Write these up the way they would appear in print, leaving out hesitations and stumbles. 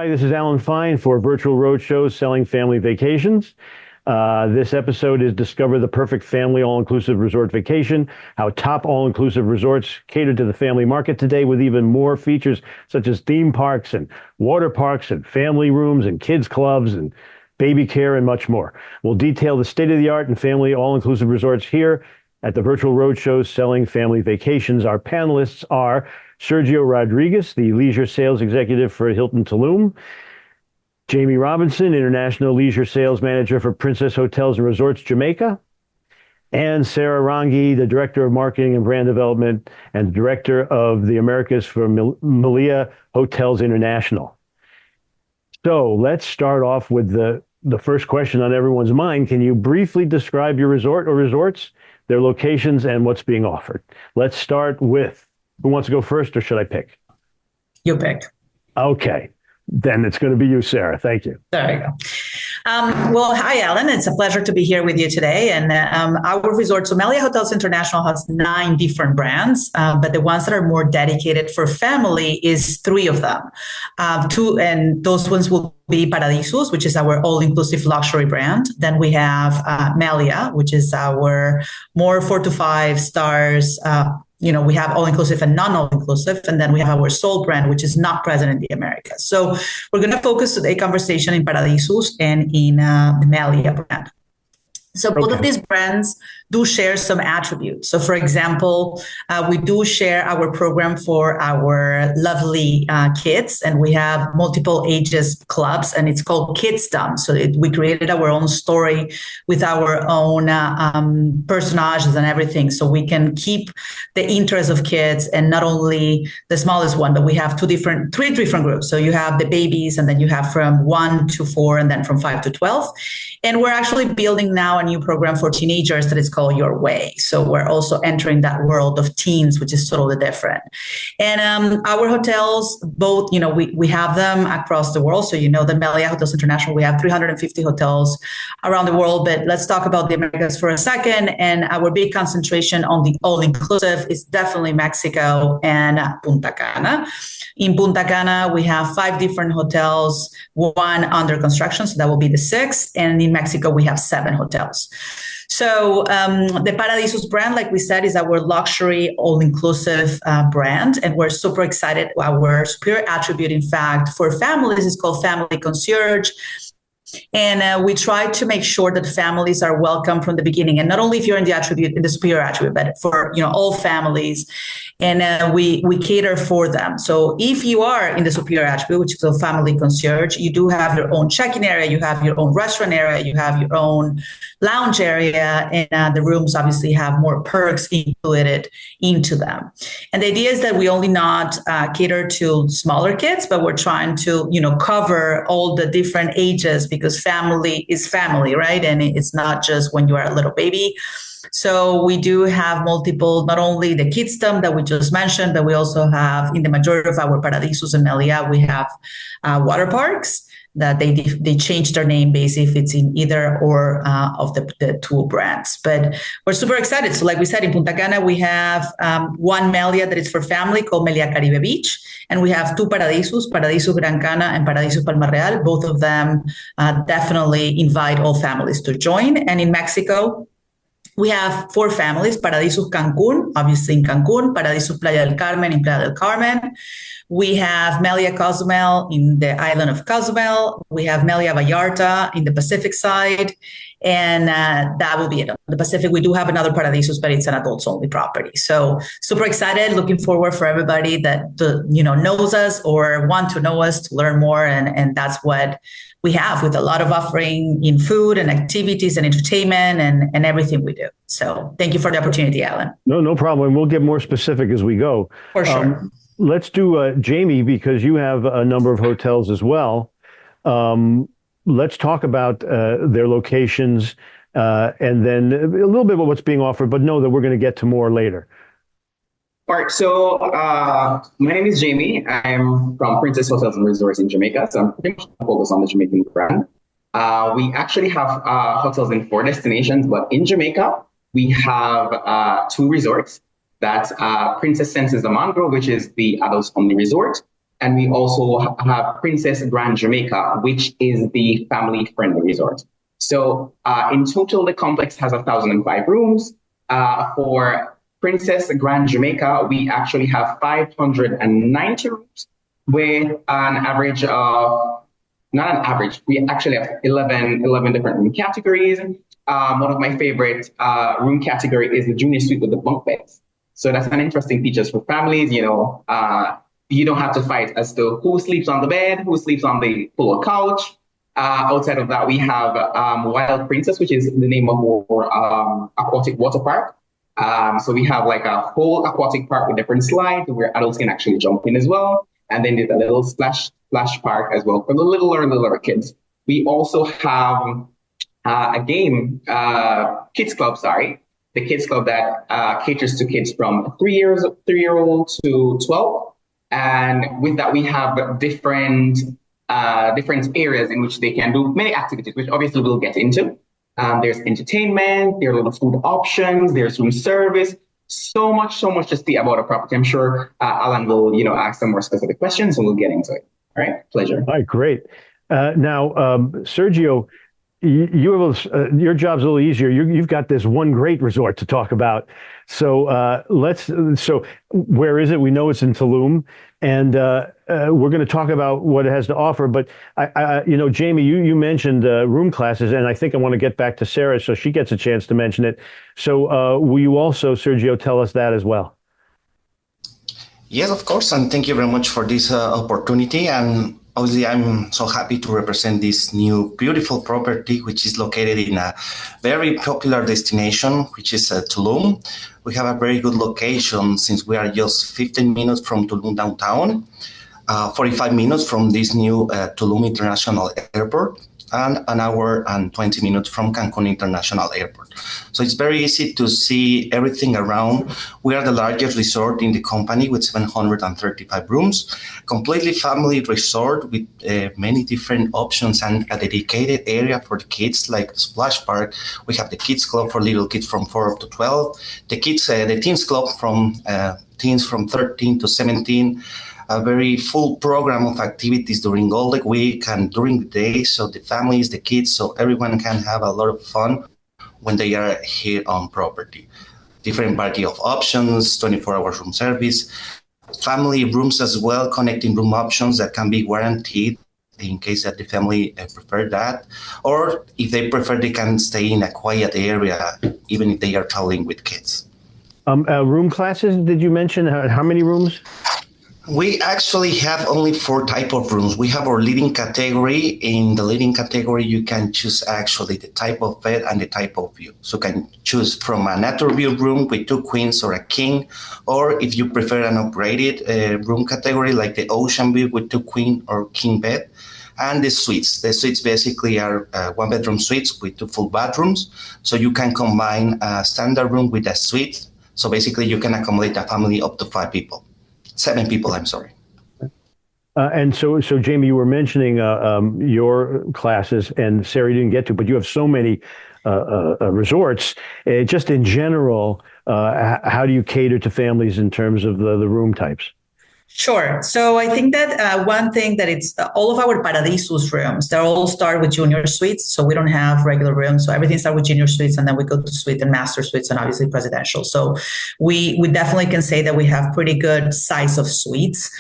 Hi, this is Alan Fine for Virtual Roadshows Selling Family Vacations. This episode is Discover the Perfect Family All-Inclusive Resort Vacation, how top all-inclusive resorts cater to the family market today with even more features such as theme parks and water parks and family rooms and kids clubs and baby care and much more. We'll detail the state-of-the-art and family all-inclusive resorts here at the Virtual Roadshows Selling Family Vacations. Our panelists are Sergio Rodriguez, the Leisure Sales Executive for Hilton Tulum; Jaimie Robinson, International Leisure Sales Manager for Princess Hotels Resorts Jamaica; and Sara Ronghi, the Director of Marketing and Brand Development and Director of the Americas for Melia Hotels International. So let's start off with the first question on everyone's mind. Can you briefly describe your resort or resorts, their locations, and what's being offered? Let's start with, who wants to go first, or should I pick? You pick. Okay. Then it's going to be you, Sara. Thank you. There you go. Well, hi, Alan. It's a pleasure to be here with you today. And our resort, so Melia Hotels International, has 9 different brands, but the ones that are more dedicated for family is 3 of them. 2, and those ones will be Paradisus, which is our all-inclusive luxury brand. Then we have Melia, which is our more 4 to 5 stars. We have all-inclusive and non-all-inclusive, and then we have our Soul brand, which is not present in the Americas. So we're going to focus today conversation in Paradisus and in the Melia brand. So both of these brands do share some attributes. So for example, we do share our program for our lovely kids, and we have multiple ages clubs, and it's called Kidsdom. So we created our own story with our own personages and everything, so we can keep the interest of kids, and not only the smallest one, but we have 3 different groups. So you have the babies, and then you have from 1 to 4, and then from 5 to 12. And we're actually building now a new program for teenagers that is called Your Way. So we're also entering that world of teens, which is totally different. And our hotels, both, we have them across the world. So, the Melia Hotels International, we have 350 hotels around the world. But let's talk about the Americas for a second. And our big concentration on the all-inclusive is definitely Mexico and Punta Cana. In Punta Cana, we have 5 different hotels, 1 under construction, so that will be the 6th. And in Mexico, we have 7 hotels. So the Paradisus brand, like we said, is our luxury all-inclusive brand, and we're super excited. Our superior attribute, in fact, for families is called Family Concierge. And we try to make sure that families are welcome from the beginning, and not only if you're in the superior attribute, but for all families. And we cater for them. So if you are in the superior attribute, which is called Family Concierge, you do have your own check-in area, you have your own restaurant area, you have your own lounge area, and the rooms obviously have more perks included into them. And the idea is that we only not cater to smaller kids, but we're trying to cover all the different ages, because family is family, right? And it's not just when you are a little baby. So we do have multiple, not only the Kidsdom that we just mentioned, but we also have, in the majority of our Paradisus and Melia, we have water parks that they change their name basically if it's in either or of the 2 brands. But we're super excited. So like we said, in Punta Cana, we have 1 Melia that is for family called Melia Caribe Beach. And we have 2 Paradisus, Paradisus Gran Cana and Paradisus Palma Real. Both of them definitely invite all families to join. And in Mexico, we have 4 families: Paradisus Cancun, obviously in Cancun; Paradisus Playa del Carmen in Playa del Carmen. We have Melia Cozumel in the island of Cozumel. We have Melia Vallarta in the Pacific side. And that will be it. On the Pacific, we do have another Paradisus, but it's an adults-only property. So super excited, looking forward for everybody that knows us or want to know us to learn more. And that's what we have, with a lot of offering in food and activities and entertainment and everything we do. So thank you for the opportunity, Alan. No problem. We'll get more specific as we go. For sure. Let's do Jaimie, because you have a number of hotels as well. Let's talk about their locations and then a little bit about what's being offered, but know that we're going to get to more later. All right. So my name is Jaimie. I'm from Princess Hotels Resorts in Jamaica. So I'm pretty much focused on the Jamaican brand. We actually have hotels in 4 destinations, but in Jamaica, we have 2 resorts. That's Princess Senses the Mangrove, which is the adults only resort. And we also have Princess Grand Jamaica, which is the family-friendly resort. So in total, the complex has 1,005 rooms. For Princess Grand Jamaica, we actually have 590 rooms with an average of, not an average, we actually have 11 different room categories. One of my favorite room category is the junior suite with the bunk beds. So that's an interesting feature for families. You don't have to fight as to who sleeps on the bed, who sleeps on the full couch. Outside of that, we have Wild Princess, which is the name of our aquatic water park. So we have like a whole aquatic park with different slides where adults can actually jump in as well. And then there's a little splash park as well for the littler kids. We also have a game, kids club, the kids club that caters to kids from 3-year-old to 12. And with that, we have different areas in which they can do many activities, which obviously we'll get into. There's entertainment, there are little food options, there's room service, so much to see about a property. I'm sure Alan will, ask some more specific questions and we'll get into it. All right, pleasure. All right, great. Now, Sergio, your job's a little easier. You've got this one great resort to talk about. So So where is it? We know it's in Tulum, and we're going to talk about what it has to offer. But Jaimie, you mentioned room classes, and I think I want to get back to Sara so she gets a chance to mention it. So will you also, Sergio, tell us that as well? Yes, of course, and thank you very much for this opportunity. And obviously, I'm so happy to represent this new beautiful property, which is located in a very popular destination, which is Tulum. We have a very good location since we are just 15 minutes from Tulum downtown, 45 minutes from this new Tulum International Airport, and an hour and 20 minutes from Cancun International Airport. So it's very easy to see everything around. We are the largest resort in the company with 735 rooms, completely family resort with many different options and a dedicated area for the kids, like the splash park. We have the kids club for little kids from 4 up to 12, the teens club from teens from 13 to 17, a very full program of activities during all the week and during the day, so the families, the kids, so everyone can have a lot of fun when they are here on property. Different variety of options, 24-hour room service, family rooms as well, connecting room options that can be guaranteed in case that the family prefer that, or if they prefer, they can stay in a quiet area, even if they are traveling with kids. Room classes, did you mention? How many rooms? We actually have only 4 types of rooms. We have our leading category. In the leading category, you can choose actually the type of bed and the type of view. So you can choose from a natural view room with 2 queens or a king, or if you prefer an upgraded room category like the ocean view with 2 queen or king bed. And the suites. The suites basically are 1-bedroom suites with 2 full bathrooms. So you can combine a standard room with a suite. So basically you can accommodate a family up to 7 people, I'm sorry. And so Jaimie, you were mentioning your classes, and Sara didn't get to, but you have so many resorts. Just in general, how do you cater to families in terms of the room types? Sure. So I think that one thing that it's all of our Paradisus rooms, they all start with junior suites. So we don't have regular rooms. So everything starts with junior suites, and then we go to suite and master suites, and obviously presidential. So we definitely can say that we have pretty good size of suites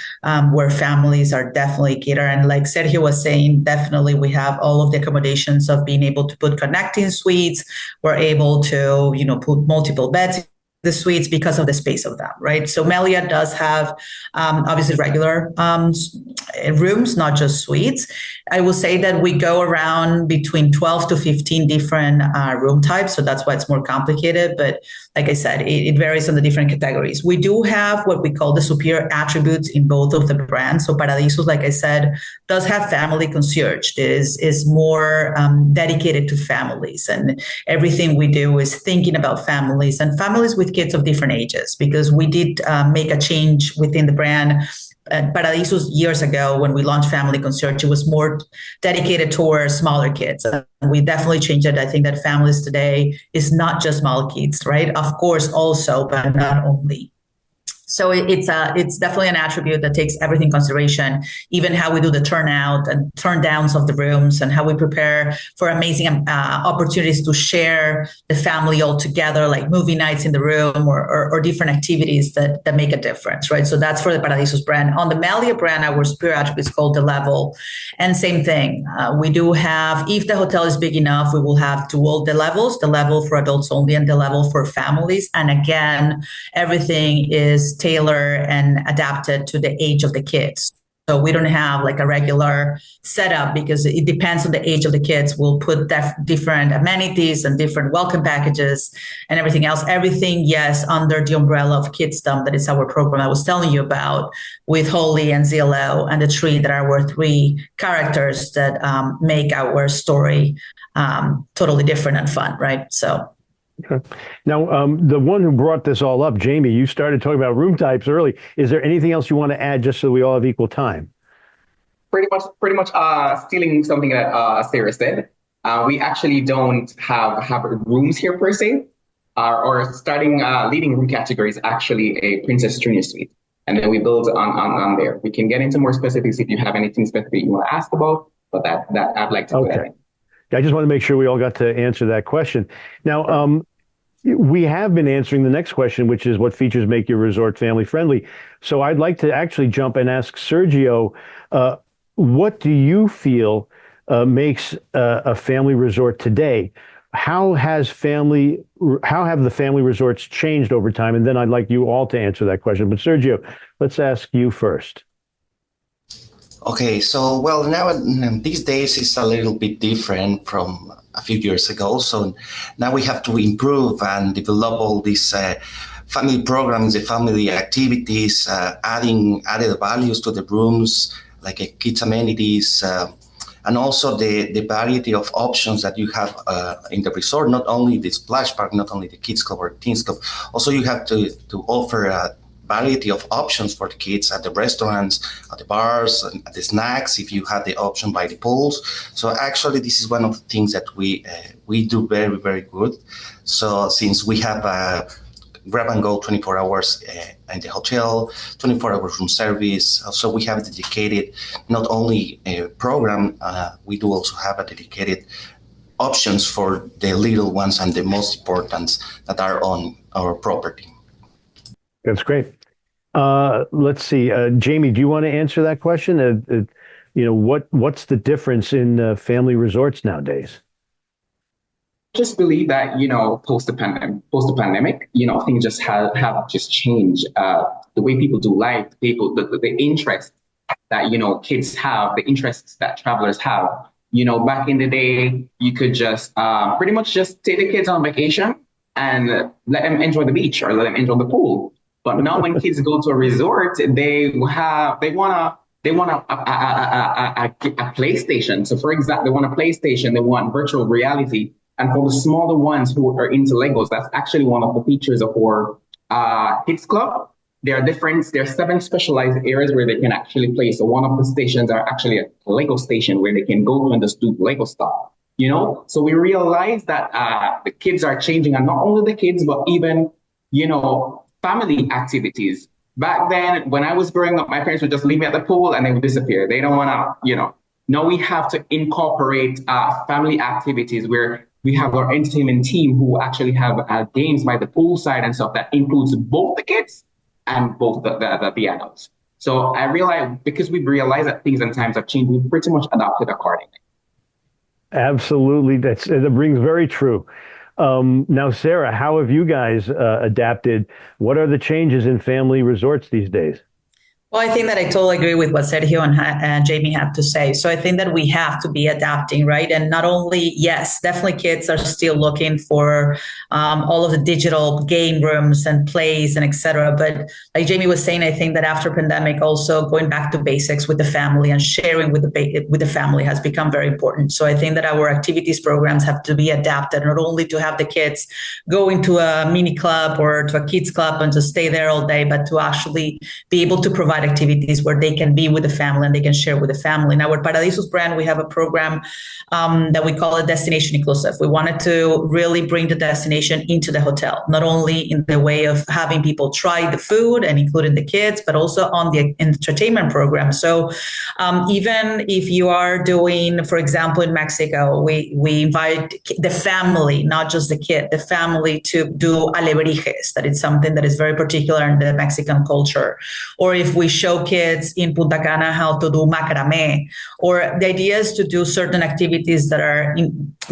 where families are definitely catered. And like Sergio was saying, definitely we have all of the accommodations of being able to put connecting suites. We're able to, put multiple beds the suites because of the space of them, right? So Melia does have obviously regular rooms, not just suites. I will say that we go around between 12 to 15 different room types. So that's why it's more complicated. But like I said, it varies on the different categories. We do have what we call the superior attributes in both of the brands. So Paradisus, like I said, does have family concierge. It is more dedicated to families. And everything we do is thinking about families and families with kids of different ages, because we did make a change within the brand. Paradisus years ago, when we launched Family Concierge, it was more dedicated towards smaller kids. We definitely changed it. I think that families today is not just small kids, right? Of course, also, but not only. So it's definitely an attribute that takes everything in consideration, even how we do the turnout and turn downs of the rooms, and how we prepare for amazing opportunities to share the family all together, like movie nights in the room or different activities that make a difference, right? So that's for the Paradisos brand. On the Melia brand, our spirit attribute is called The Level. And same thing, we do have, if the hotel is big enough, we will have the levels, the level for adults only and the level for families. And again, everything is tailored and adapted to the age of the kids. So we don't have like a regular setup because it depends on the age of the kids. We'll put different amenities and different welcome packages and everything else. Everything, yes, under the umbrella of Kidsdom. That is our program I was telling you about with Holly and Zillow and the Tree, that are our three characters that make our story totally different and fun, right? So. Okay. Now, the one who brought this all up, Jaimie, you started talking about room types early. Is there anything else you want to add just so we all have equal time? Pretty much stealing something that Sara said. We actually don't have rooms here per se. Or starting leading room category is actually a Princess Junior Suite. And then we build on there. We can get into more specifics if you have anything specific you want to ask about, but that I'd like to put that in. I just want to make sure we all got to answer that question. Now, we have been answering the next question, which is what features make your resort family friendly. So I'd like to actually jump and ask Sergio, what do you feel makes a family resort today? How have the family resorts changed over time? And then I'd like you all to answer that question. But Sergio, let's ask you first. Okay, so well, now these days it's a little bit different from a few years ago. So now we have to improve and develop all these family programs, the family activities, added values to the rooms, like kids amenities, and also the variety of options that you have in the resort. Not only the splash park, not only the kids club or teens club. Also, you have to offer variety of options for the kids at the restaurants, at the bars, and at the snacks, if you have the option by the pools. So actually, this is one of the things that we do very, very good. So since we have grab and go 24 hours in the hotel, 24-hour room service, so we have a dedicated, not only a program, we do also have a dedicated options for the little ones and the most important that are on our property. That's great. Let's see, Jaimie, do you want to answer that question? What's the difference in family resorts nowadays? Just believe that post the pandemic, things just have just changed. The way people do life, the interests that kids have, the interests that travelers have. Back in the day, you could just pretty much just take the kids on vacation and let them enjoy the beach or let them enjoy the pool. But now when kids go to a resort, they want a PlayStation. So for example, they want a PlayStation, they want virtual reality. And for the smaller ones who are into Legos, that's actually one of the features of our Kids Club. There are 7 specialized areas where they can actually play. So one of the stations are actually a Lego station where they can go to and just do Lego stuff. So we realize that the kids are changing, and not only the kids, but even, family activities. Back then, when I was growing up, my parents would just leave me at the pool and they would disappear. They don't want to, Now we have to incorporate family activities where we have our entertainment team who actually have games by the poolside and stuff that includes both the kids and both the adults. So I realize, because we've realized that things and times have changed, we've pretty much adopted accordingly. Absolutely. That rings very true. Now, Sara, how have you guys adapted? What are the changes in family resorts these days? Well, I think that I totally agree with what Sergio and Jaimie have to say. So I think that we have to be adapting, right? And not only, yes, definitely kids are still looking for all of the digital game rooms and plays and et cetera. But like Jaimie was saying, I think that after pandemic, also going back to basics with the family and sharing with the family has become very important. So I think that our activities programs have to be adapted, not only to have the kids go into a mini club or to a kids club and just stay there all day, but to actually be able to provide provide activities where they can be with the family and they can share with the family. In our Paradisos brand, we have a program that we call it Destination Inclusive. We wanted to really bring the destination into the hotel, not only in the way of having people try the food and including the kids, but also on the entertainment program. So even if you are doing, for example, in Mexico, we invite the family, not just the kid, the family to do alebrijes. That is something that is very particular in the Mexican culture. Or if we show kids in Punta Cana how to do macrame, or the idea is to do certain activities that are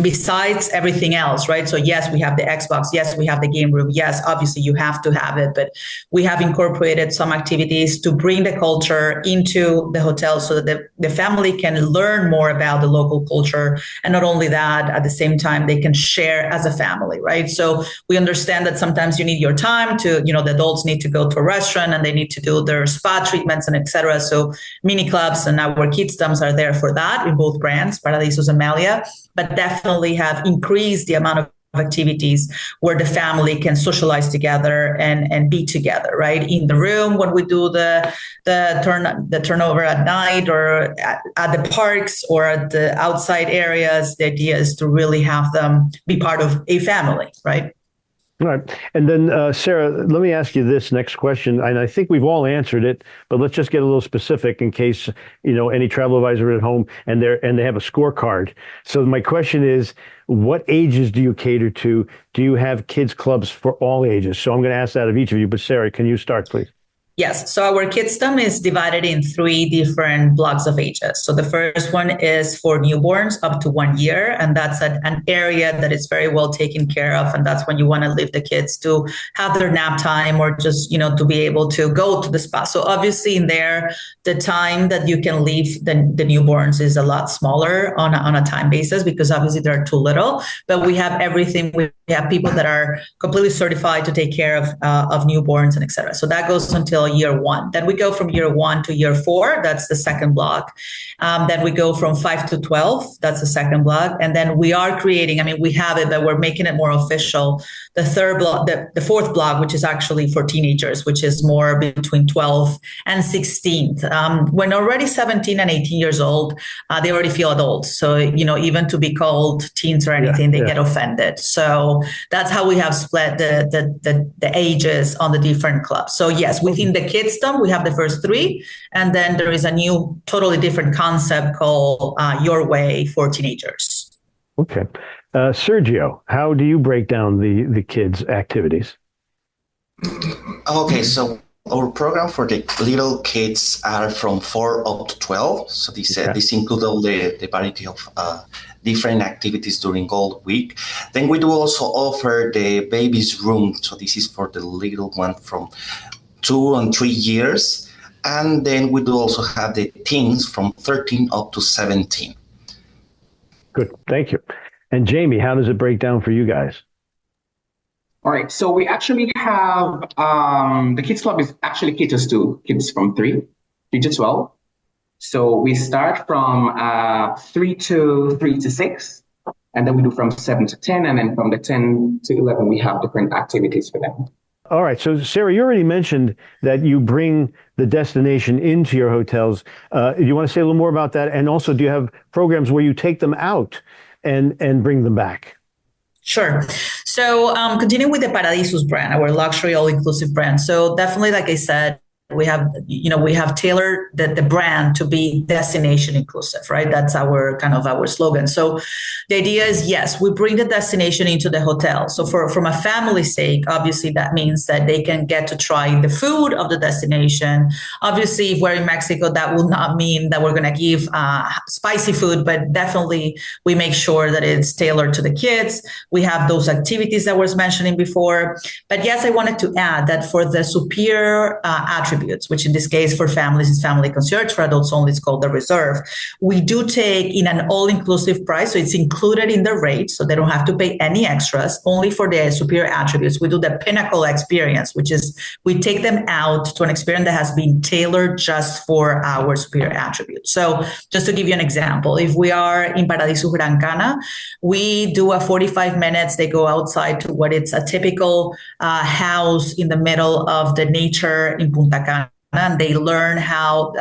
besides everything else, right? So yes, we have the Xbox. Yes, we have the game room. Yes, obviously you have to have it, but we have incorporated some activities to bring the culture into the hotel so that the family can learn more about the local culture. And not only that, at the same time, they can share as a family, right? So we understand that sometimes you need your time to, the adults need to go to a restaurant and they need to do their spa treatments and etc. So mini clubs and our kids' dumps are there for that in both brands, Paradisos and Melia, but definitely have increased the amount of activities where the family can socialize together and be together, right? In the room when we do the turnover at night, or at the parks or at the outside areas. The idea is to really have them be part of a family, right? All right. And then, Sara, let me ask you this next question. And I think we've all answered it, but let's just get a little specific in case, any travel advisor at home and they have a scorecard. So my question is, what ages do you cater to? Do you have kids clubs for all ages? So I'm going to ask that of each of you, but Sara, can you start, please? Yes. So our kidsdom is divided in 3 different blocks of ages. So the first one is for newborns up to 1 year. And that's an area that is very well taken care of. And that's when you want to leave the kids to have their nap time or just, to be able to go to the spa. So obviously in there, the time that you can leave the newborns is a lot smaller on a time basis because obviously they're too little. But we have everything. We have people that are completely certified to take care of newborns and et cetera. So that goes until year 1. Then we go from year 1 to year 4. That's the second block. Then we go from 5 to 12. That's the second block. And then we are creating, we have it, but we're making it more official. The third block, the fourth block, which is actually for teenagers, which is more between 12 and 16. When already 17 and 18 years old, they already feel adults. So, even to be called teens or anything, they get offended. So that's how we have split the ages on the different clubs. So yes, within the kidsdom, we have the first 3, and then there is a new, totally different concept called Your Way for teenagers. Okay. Sergio, how do you break down the kids' activities? Okay, so our program for the little kids are from 4 up to 12. So this includes all the variety of different activities during all week. Then we do also offer the baby's room. So this is for the little one from 2 and 3 years. And then we do also have the teens from 13 up to 17. Good. Thank you. And Jaimie, how does it break down for you guys? All right. So we actually have the kids club is actually caters to kids from 3 to 12. So we start from 3 to 6, and then we do from 7 to 10, and then from the 10 to 11 we have different activities for them. All right. So, Sara, you already mentioned that you bring the destination into your hotels. Do you want to say a little more about that? And also, do you have programs where you take them out and bring them back? Sure. So continuing with the Paradisos brand, our luxury all-inclusive brand. So definitely, like I said, we have tailored the brand to be destination inclusive, right? That's our slogan. So the idea is, yes, we bring the destination into the hotel. So from a family sake, obviously that means that they can get to try the food of the destination. Obviously, if we're in Mexico, that will not mean that we're going to give spicy food, but definitely we make sure that it's tailored to the kids. We have those activities that I was mentioning before. But yes, I wanted to add that for the superior attributes, which in this case for families is family concierge, for adults only it's called the reserve. We do take in an all-inclusive price, so it's included in the rate, so they don't have to pay any extras. Only for the superior attributes, we do the pinnacle experience, which is we take them out to an experience that has been tailored just for our superior attributes. So just to give you an example, if we are in Paradiso Gran Cana, we do a 45 minutes. They go outside to what it's a typical house in the middle of the nature in Punta Cana. and they learn how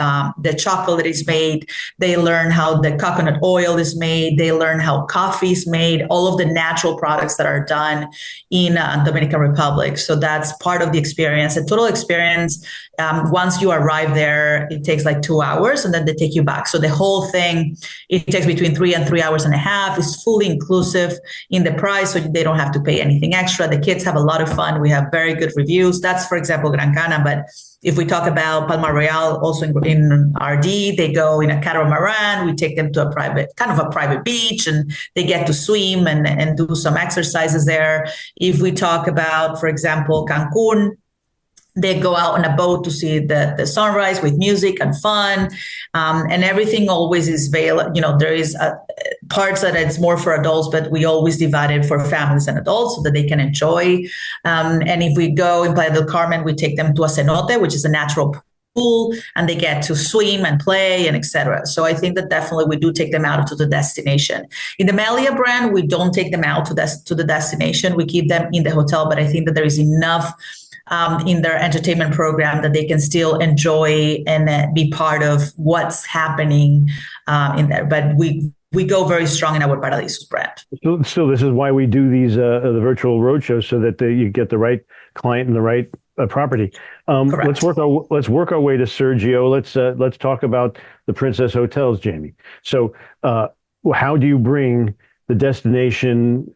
the chocolate is made. They learn how the coconut oil is made. They learn how coffee is made, all of the natural products that are done in Dominican Republic. So that's part of the experience. The total experience, once you arrive there, it takes like 2 hours, and then they take you back. So the whole thing, it takes between 3 and 3 hours and a half. It's fully inclusive in the price, so they don't have to pay anything extra. The kids have a lot of fun. We have very good reviews. That's, for example, Gran Cana. But if we talk about Palma Real, also in RD, they go in a catamaran. We take them to a private beach, and they get to swim and do some exercises there. If we talk about, for example, Cancun, they go out on a boat to see the sunrise with music and fun, and everything always is veiled. There is parts that it's more for adults, but we always divide it for families and adults so that they can enjoy. And if we go in Playa del Carmen, we take them to a cenote, which is a natural pool, and they get to swim and play and etc. So I think that definitely we do take them out to the destination. In the Melia brand, we don't take them out to the destination. We keep them in the hotel, but I think that there is enough in their entertainment program that they can still enjoy and be part of what's happening in there. But we go very strong in our Paradisus brand. So this is why we do these the virtual roadshows, so that you get the right client and the right property. Let's work our way to Sergio. Let's talk about the Princess Hotels, Jaimie. So how do you bring the destination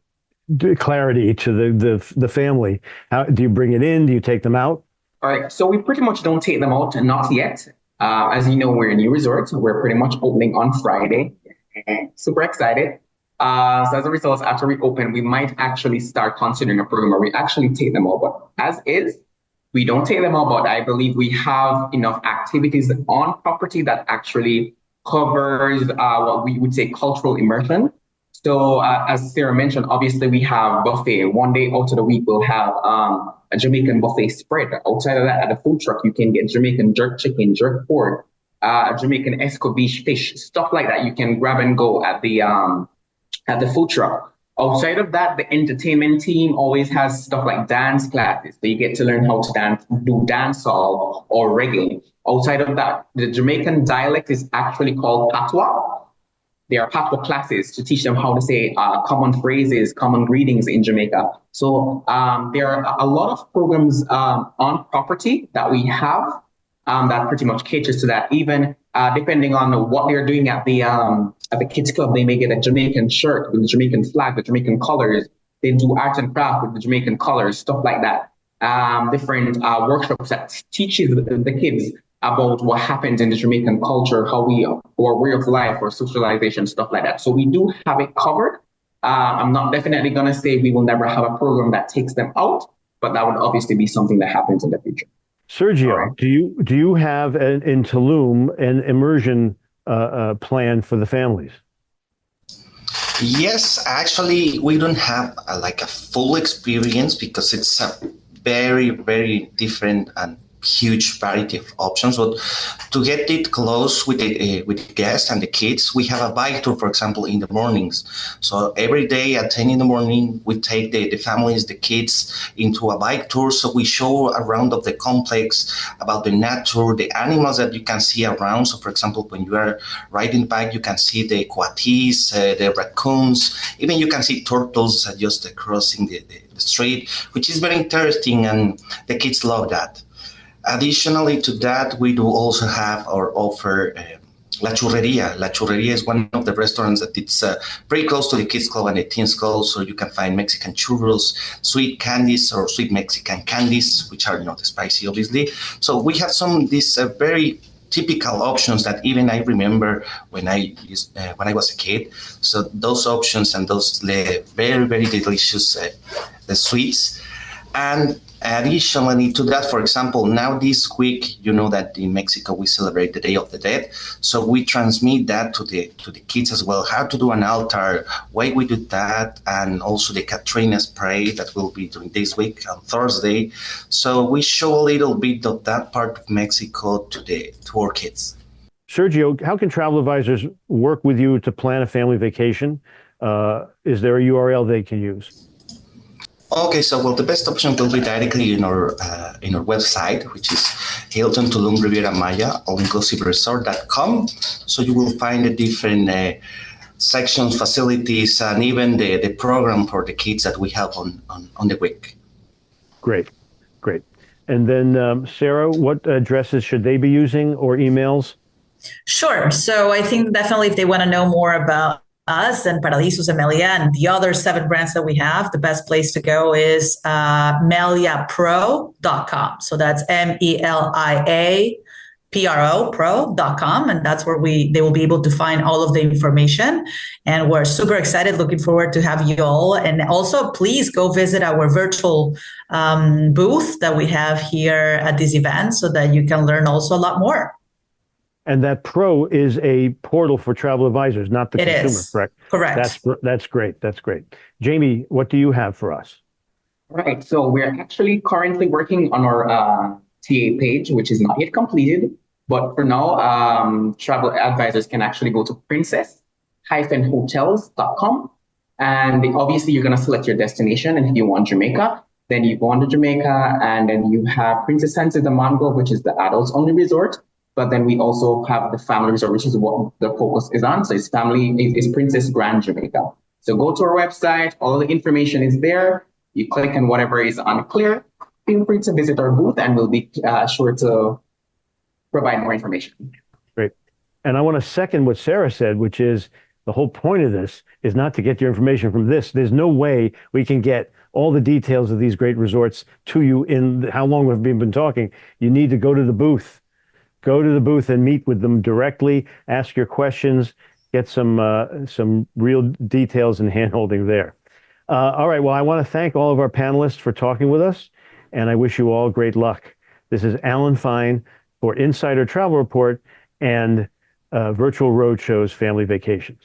clarity to the family? How do you bring it in? Do you take them out? All right, so we pretty much don't take them out, not yet. As you know, we're a new resort, so we're pretty much opening on Friday. Super excited. So as a result, after we open, we might actually start considering a program where we actually take them out. But as is, we don't take them out, but I believe we have enough activities on property that actually covers what we would say cultural immersion. So as Sarah mentioned, obviously we have buffet. One day out of the week, we'll have a Jamaican buffet spread. Outside of that, at the food truck, you can get Jamaican jerk chicken, jerk pork, Jamaican escovitch fish, stuff like that. You can grab and go at the food truck. Outside of that, the entertainment team always has stuff like dance classes. So you get to learn how to dance, do dancehall or reggae. Outside of that, the Jamaican dialect is actually called patois. There are patois classes to teach them how to say common phrases, common greetings in Jamaica. So there are a lot of programs on property that we have that pretty much caters to that. Even depending on what they're doing at the kids club, they may get a Jamaican shirt with the Jamaican flag, the Jamaican colors. They do art and craft with the Jamaican colors, stuff like that. Different workshops that teaches the kids about what happens in the Jamaican culture, how our way of life, or socialization, stuff like that. So we do have it covered. I'm not definitely going to say we will never have a program that takes them out, but that would obviously be something that happens in the future. Sergio, right. Do you have in Tulum an immersion plan for the families? Yes, actually, we don't have a full experience because it's a very, very different and huge variety of options. But to get it close with the guests and the kids, we have a bike tour, for example, in the mornings. So every day at 10 in the morning, we take the families, the kids into a bike tour. So we show around of the complex about the nature, the animals that you can see around. So for example, when you are riding bike, you can see the coatis, the raccoons, even you can see turtles just crossing the street, which is very interesting, and the kids love that. Additionally to that, we do also have or offer La Churreria. La Churreria is one of the restaurants that it's pretty close to the Kids Club and the Teens Club, so you can find Mexican churros, sweet candies or sweet Mexican candies, which are not spicy, obviously. So we have these very typical options that even I remember when I was a kid. So those options and those very, very delicious the sweets. And additionally to that, for example, now this week, you know that in Mexico we celebrate the Day of the Dead. So we transmit that to the kids as well, how to do an altar, why we do that, and also the Katrina's Parade that will be during this week on Thursday. So we show a little bit of that part of Mexico to our kids. Sergio, how can travel advisors work with you to plan a family vacation? Is there a URL they can use? Okay, so well, the best option will be directly in our website, which is Hilton Tulum Riviera Maya allinclusiveresort.com. So you will find the different sections, facilities, and even the program for the kids that we have on the week. Great, great. And then Sara, what addresses should they be using or emails? Sure. So I think definitely if they want to know more about us and Paradisos and Melia and the other 7 brands that we have, the best place to go is meliapro.com. So that's MELIA pro.com, and that's where they will be able to find all of the information. And we're super excited, looking forward to have you all. And also, please go visit our virtual booth that we have here at this event so that you can learn also a lot more. And that Pro is a portal for travel advisors, not the consumer, correct? Correct. That's great. That's great. Jaimie, what do you have for us? Right. So we're actually currently working on our TA page, which is not yet completed. But for now, travel advisors can actually go to princess-hotels.com. And obviously, you're going to select your destination. And if you want Jamaica, then you go on to Jamaica. And then you have Princess Sands de Mango, which is the adults-only resort. But then we also have the family resort, which is what the focus is on. So it's Princess Grand Jamaica. So go to our website. All the information is there. You click on whatever is unclear. Feel free to visit our booth, and we'll be sure to provide more information. Great. And I want to second what Sara said, which is the whole point of this is not to get your information from this. There's no way we can get all the details of these great resorts to you in how long we've been talking. You need to go to the booth. Go to the booth and meet with them directly, ask your questions, get some real details and handholding there. All right, well, I want to thank all of our panelists for talking with us, and I wish you all great luck. This is Alan Fine for Insider Travel Report and Virtual Roadshows Family Vacations.